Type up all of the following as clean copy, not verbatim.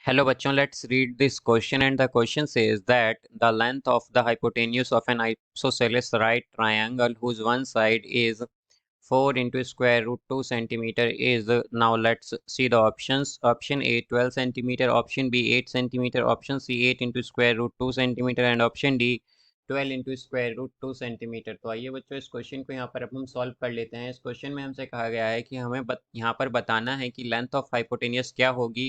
Hello bachon, let's read this question, and the question says that the length of the hypotenuse of an isosceles right triangle whose one side is 4 into square root 2 centimeter is, now let's see the options. Option A 12 centimeter, option B 8 centimeter, option C 8 into square root 2 centimeter and option D 12 into square root 2 centimetre. तो आइए बच्चों इस question को यहाँ पर अब हम solve कर लेते हैं। इस क्वेश्चन में हमसे कहा गया है कि हमें यहाँ पर बताना है कि लेंथ ऑफ हाइपोटेनियस क्या होगी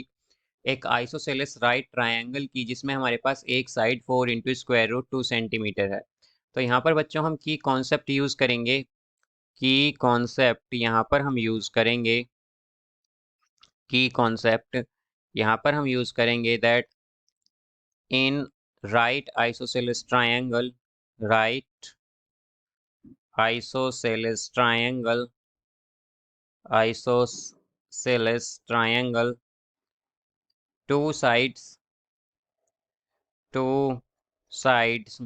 एक आइसोसेलेस राइट ट्रायंगल की, जिसमें हमारे पास एक side 4 into square root 2 centimetre है। तो यहाँ पर बच्चों हम की कॉन्सेप्ट यूज़ करेंगे। की कॉन्सेप्ट यहाँ पर हम यूज़ करेंगे की कॉन्सेप्ट यहाँ पर हम यूज़ करेंगे that in right isosceles triangle, right isosceles triangle, isosceles triangle, two sides two sides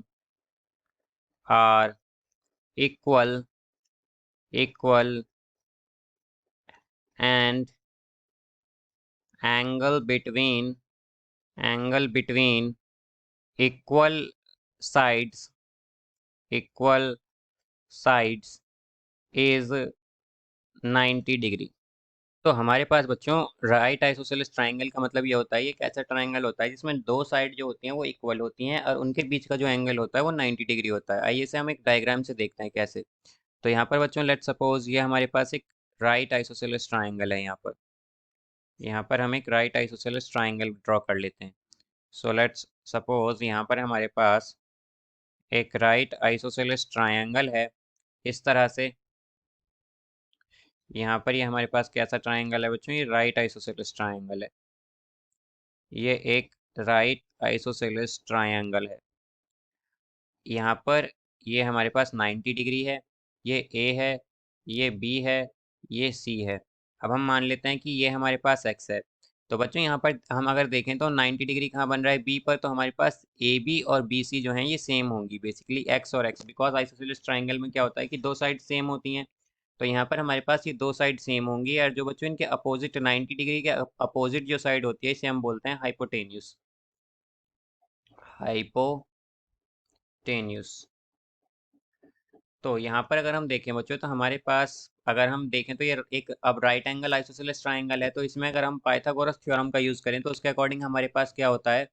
are equal and angle between equal sides is 90 degree. तो हमारे पास बच्चों राइट आइसोसेलेस ट्रायंगल का मतलब ये होता है, ये एक ऐसा ट्रायंगल होता है जिसमें दो साइड जो होती हैं वो इक्वल होती हैं और उनके बीच का जो एंगल होता है वो 90 डिग्री होता है। आइए इसे हम एक डायग्राम से देखते हैं कैसे। तो यहाँ पर बच्चों लेट्स सपोज ये हमारे पास एक राइट आइसोसेलेस ट्रायंगल है। यहाँ पर हम एक राइट आइसोसेलेस ट्रायंगल ड्रॉ कर लेते हैं। सो लेट्स सपोज यहाँ पर हमारे पास एक राइट आइसोसेलेस ट्रायंगल है इस तरह से। यहाँ पर ये हमारे पास कैसा ट्रायंगल है बच्चों, ये राइट आइसोसेलेस ट्रायंगल है। ये एक राइट आइसोसेलेस ट्रायंगल है। यहाँ पर ये हमारे पास 90 डिग्री है, ये ए है, ये बी है, ये सी है। अब हम मान लेते हैं कि ये हमारे पास एक्स है। तो बच्चों यहाँ पर हम अगर देखें तो 90 डिग्री कहाँ बन रहा है, बी पर। तो हमारे पास ए बी और बी सी जो हैं ये सेम होंगी, बेसिकली एक्स और एक्स, बिकॉज आइसोसेलेस ट्रायंगल में क्या होता है कि दो साइड सेम होती हैं। तो यहाँ पर हमारे पास ये दो साइड सेम होंगी, और जो बच्चों इनके अपोजिट 90 डिग्री के अपोजिट जो साइड होती है इसे हम बोलते हैं हाइपोटेन्यूस। हाइपोटेन्यूस। तो यहाँ पर अगर हम देखें बच्चों तो हमारे पास अगर हम देखें तो ये एक अब राइट एंगल आइसोसेलेस ट्रायंगल है। तो इसमें अगर हम पाइथागोरस थ्योरम का यूज़ करें तो उसके अकॉर्डिंग हमारे पास क्या होता है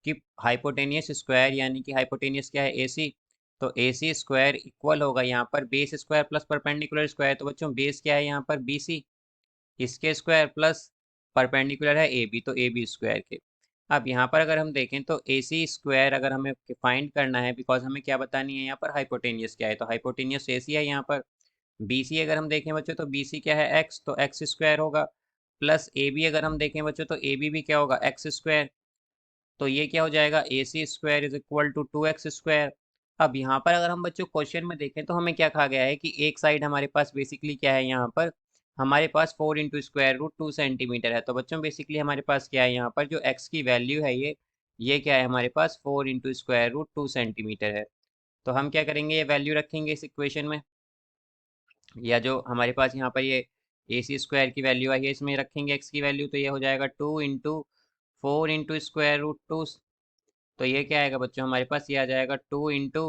कि हाइपोटेनियस स्क्वायर, यानी कि हाइपोटेनियस क्या है, एसी। तो एसी स्क्वायर इक्वल होगा यहाँ पर base square plus perpendicular square. तो बच्चों बेस क्या है यहाँ पर, बीसी, इसके स्क्वायर प्लस परपेंडिकुलर है ए बी, तो ए बी स्क्वायर के। अब यहाँ पर अगर हम देखें तो ए सी स्क्वायर अगर हमें फाइंड करना है, बिकॉज हमें क्या बतानी है यहाँ पर, हाइपोटेनियस क्या है। तो हाइपोटेनियस ए सी है यहाँ पर। बी सी अगर हम देखें बच्चों तो बी सी क्या है, एक्स, तो एक्स स्क्वायर होगा। प्लस ए बी अगर हम देखें बच्चों तो ए बी भी क्या होगा, एक्स स्क्वायर। तो ये क्या हो जाएगा, A C square is equal to 2x square. अब यहाँ पर अगर हम बच्चों क्वेश्चन में देखें तो हमें क्या कहा गया है कि एक साइड हमारे पास बेसिकली क्या है, यहाँ पर हमारे पास 4 इंटू स्क्वायर रूट 2 सेंटीमीटर है। तो बच्चों बेसिकली हमारे पास क्या है, यहाँ पर जो x की वैल्यू है ये क्या है हमारे पास, 4 इंटू स्क्वायर रूट 2 सेंटीमीटर है। तो हम क्या करेंगे, ये वैल्यू रखेंगे इस इक्वेशन में, या जो हमारे पास यहाँ पर ये ए सी स्क्वायर की वैल्यू आई है इसमें रखेंगे x की वैल्यू। तो ये हो जाएगा 2 इंटू 4 इंटू स्क्वायर रूट 2। तो ये क्या आएगा बच्चों, हमारे पास ये आ जाएगा 2 इंटू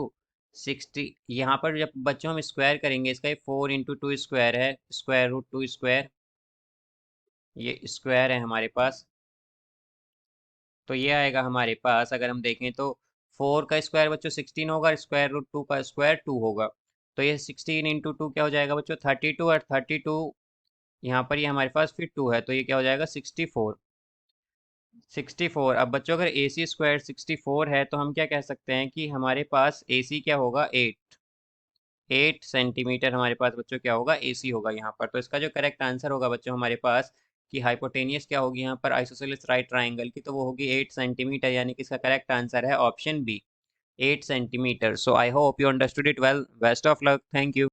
60। यहाँ पर जब बच्चों हम स्क्वायर करेंगे इसका, ये 4 इंटू 2 स्क्वायर है, स्क्वायर रूट 2 स्क्वायर, ये स्क्वायर है हमारे पास। तो ये आएगा हमारे पास, अगर हम देखें तो 4 का स्क्वायर बच्चों 16 होगा, स्क्वायर रूट 2 का स्क्वायर 2 होगा। तो ये 16 इंटू 2 क्या हो जाएगा बच्चों, 32, और 32 यहाँ पर ये हमारे पास फिर 2 है, तो ये क्या हो जाएगा 64। 64। अब बच्चों अगर ए सी स्क्वायर 64 है तो हम क्या कह सकते हैं कि हमारे पास ए सी क्या होगा, 8 सेंटीमीटर हमारे पास बच्चों क्या होगा, ए सी होगा यहाँ पर। तो इसका जो करेक्ट आंसर होगा बच्चों हमारे पास कि हाइपोटेनियस क्या होगी यहाँ पर आइसोसेलेस राइट ट्राइंगल की, तो वो होगी 8 सेंटीमीटर, यानी कि इसका करेक्ट आंसर है option B, 8 centimetre. So I hope you understood it well. Best of luck, thank you.